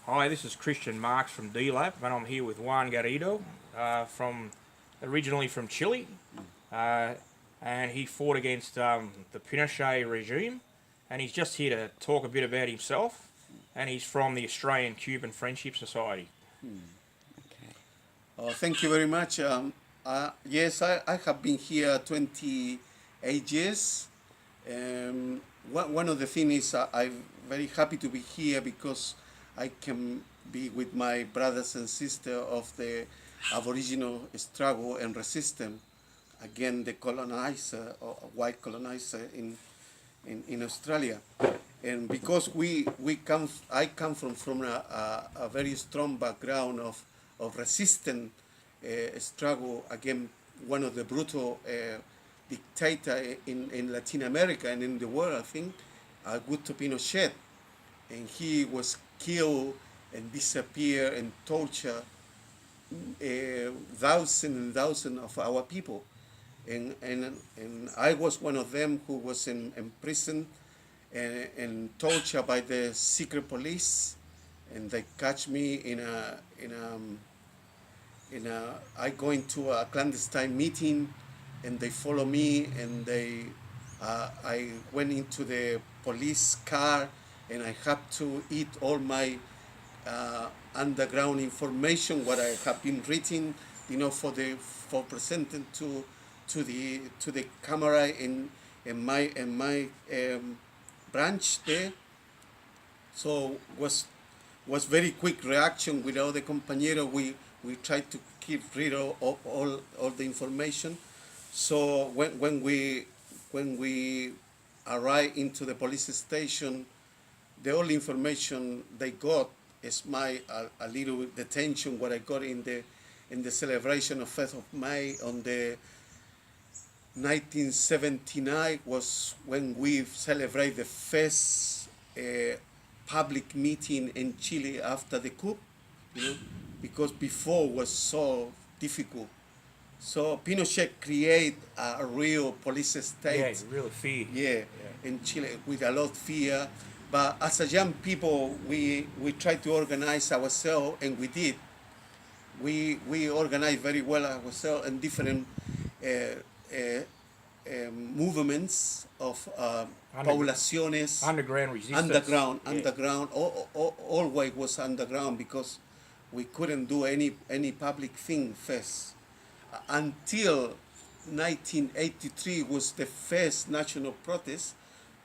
Hi, this is Christian Marks from DLATP, and I'm here with Juan Darrido, originally from Chile, uh, and he fought against the Pinochet regime, and he's just here to talk a bit about himself, and he's from the Australian-Cuban Friendship Society. Okay. Thank you very much. Yes, I have been here 28 years. One of the things is I'm very happy to be here because I can be with my brothers and sisters of the Aboriginal struggle and resistance against the colonizer, or white colonizer in Australia. And because I come from a very strong background of resistance struggle against one of the brutal dictator in Latin America and in the world, I think, Augusto Pinochet. And he was killed and disappeared and tortured thousands and thousands of our people. And I was one of them who was in prison and tortured by the secret police, and they catch me I go into a clandestine meeting, and they follow me, and I went into the police car, and I have to eat all my underground information, what I have been written, for presenting to the camera in my branch there. So was very quick reaction with all the compañeros. We tried to keep rid of all the information. So when we arrived into the police station, the only information they got is a little detention what I got in the celebration of 1st of May on the 1979 was when we celebrate the first public meeting in Chile after the coup, because before was so difficult. So Pinochet created a real police state. Yeah, real fear. Yeah, in Chile with a lot of fear. But as a young people, we tried to organize ourselves, and we did. We organized very well ourselves in different movements of poblaciones. Underground resistance. Underground. Always was underground because we couldn't do any public thing first. Until 1983 was the first national protest.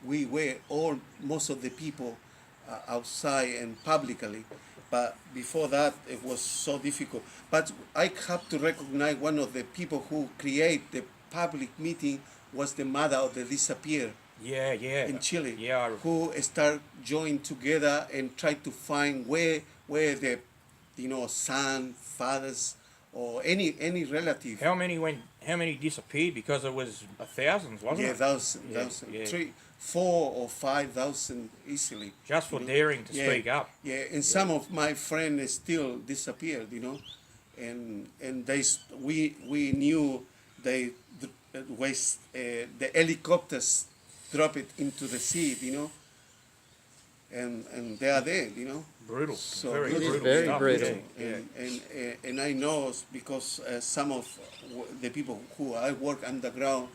We were most of the people outside and publicly, but before that it was so difficult. But I have to recognize one of the people who create the public meeting was the mother of the disappeared. Yeah. In Chile. Yeah. Who start join together and try to find where the son, fathers, or any relative. How many disappeared? Because it was thousands, wasn't it? Thousand. Yeah. 4,000 or 5,000 easily. Just for daring to speak up. Yeah, and some of my friends still disappeared, and we knew the helicopters drop it into the sea, and they are there, Brutal. So Very brutal. brutal. Very stuff. brutal. Yeah. And I know because some of the people who I work underground,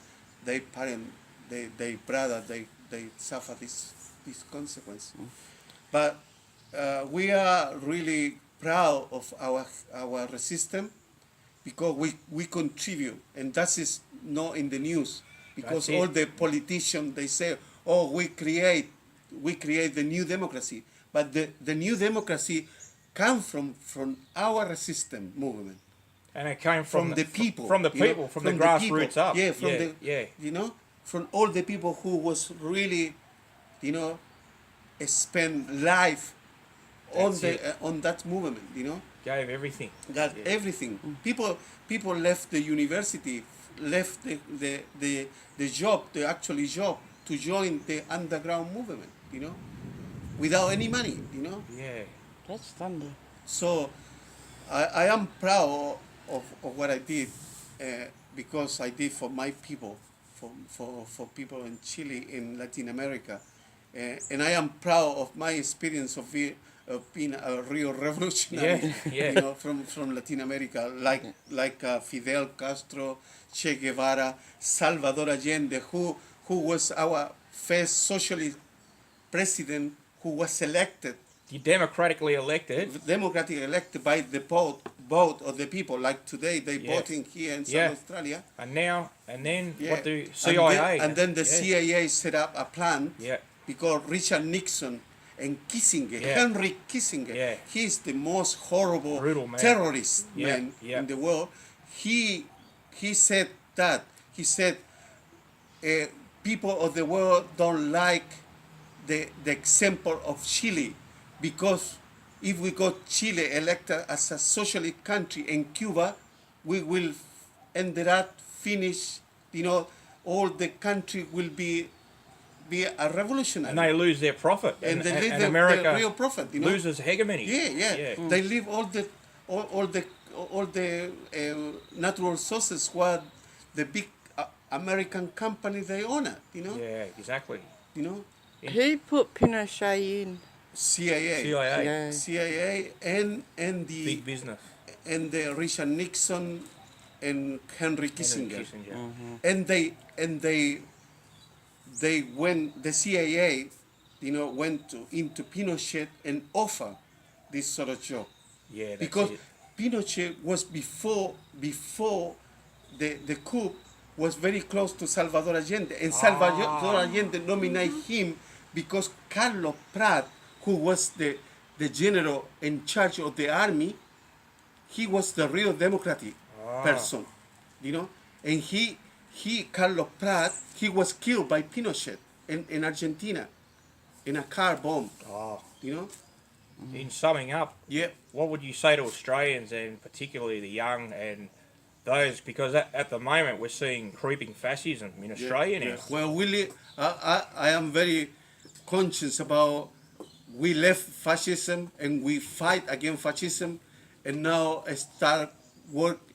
their brother, they suffer this consequence. But we are really proud of our resistance because we contribute, and that is not in the news because all the politicians they say, oh, we create the new democracy, but the new democracy comes from our resistance movement. And it came from the people, from the grassroots up. Yeah, from all the people who was really, spend life on that movement, Gave everything. Everything. People left the university, left the job, the actual job, to join the underground movement, without any money, Yeah. That's thunder. So I am proud of what I did because I did for my people, for people in Chile, in Latin America. And I am proud of my experience of been a real revolutionary, Yeah. you know, from Latin America, like Fidel Castro, Che Guevara, Salvador Allende, who was our first socialist president who was elected, Democratically elected. democratically elected by the vote of the people. Like today, they Yeah. voting here in Yeah. South Australia. And then Yeah. what do CIA? And then the yeah. CIA set up a plan Yeah. because Richard Nixon and Kissinger, Yeah. Henry Kissinger, Yeah. he's the most horrible Brutal man. terrorist Yeah. man Yeah. in the world. He said that. He said people of the world don't like the example of Chile because if we got Chile elected as a socialist country and Cuba, we will end up finish, you know, all the country will be a revolutionary. And they lose their profit. And they leave and the America real profit, you know. loses hegemony. Yeah. They leave all the natural sources what the big American company they own it, you know. Yeah, exactly. You know, Who put Pinochet in? CIA. CIA and the Big business. and the Richard Nixon and Henry Kissinger. And they went, the CIA, you know, went into Pinochet and offer this sort of job. Yeah, that's Because it. Pinochet was before the coup was very close to Salvador Allende, and Salvador Allende nominated him because Carlos Prat, who was the general in charge of the army, he was the real democratic person, you know, and he Carlos Prat, he was killed by Pinochet in Argentina in a car bomb, you know. In summing up, Yeah. what would you say to Australians and particularly the young and those, because at the moment we're seeing creeping fascism in Australia now. Well, I am very conscious about we left fascism and we fight against fascism, and now I start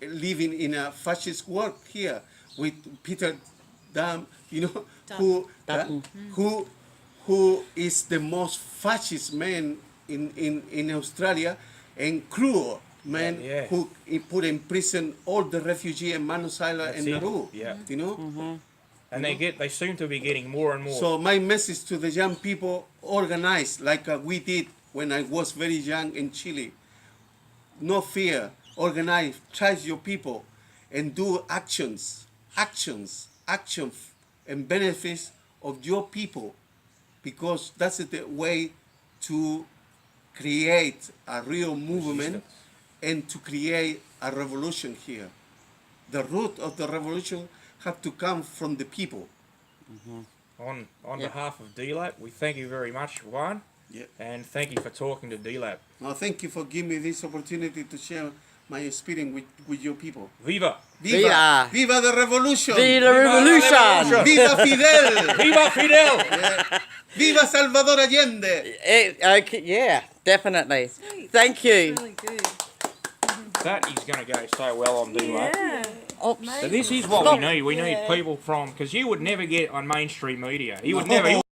living in a fascist world here with Peter Dam, you know, who is the most fascist man in Australia, and cruel man Yeah. who put in prison all the refugees in Manus Island That's and it. Nauru. Yeah. You know? And they seem to be getting more and more. So my message to the young people, organize like we did when I was very young in Chile. No fear, organize, trust your people, and do action and benefits of your people, because that's the way to create a real movement and to create a revolution here. The root of the revolution have to come from the people. On behalf of DLATP, we thank you very much, Juan, and thank you for talking to DLATP. Now, thank you for giving me this opportunity to share my experience with your people. Viva! Viva! Viva the revolution! Viva revolution! Viva Fidel! Viva Fidel! Yeah. Viva Salvador Allende! Okay, yeah, definitely. Thank you. Really good. That is going to go so well on DLATP. Yeah. Oops. So this is what we need. We need people from, because you would never get on mainstream media. You would No. never.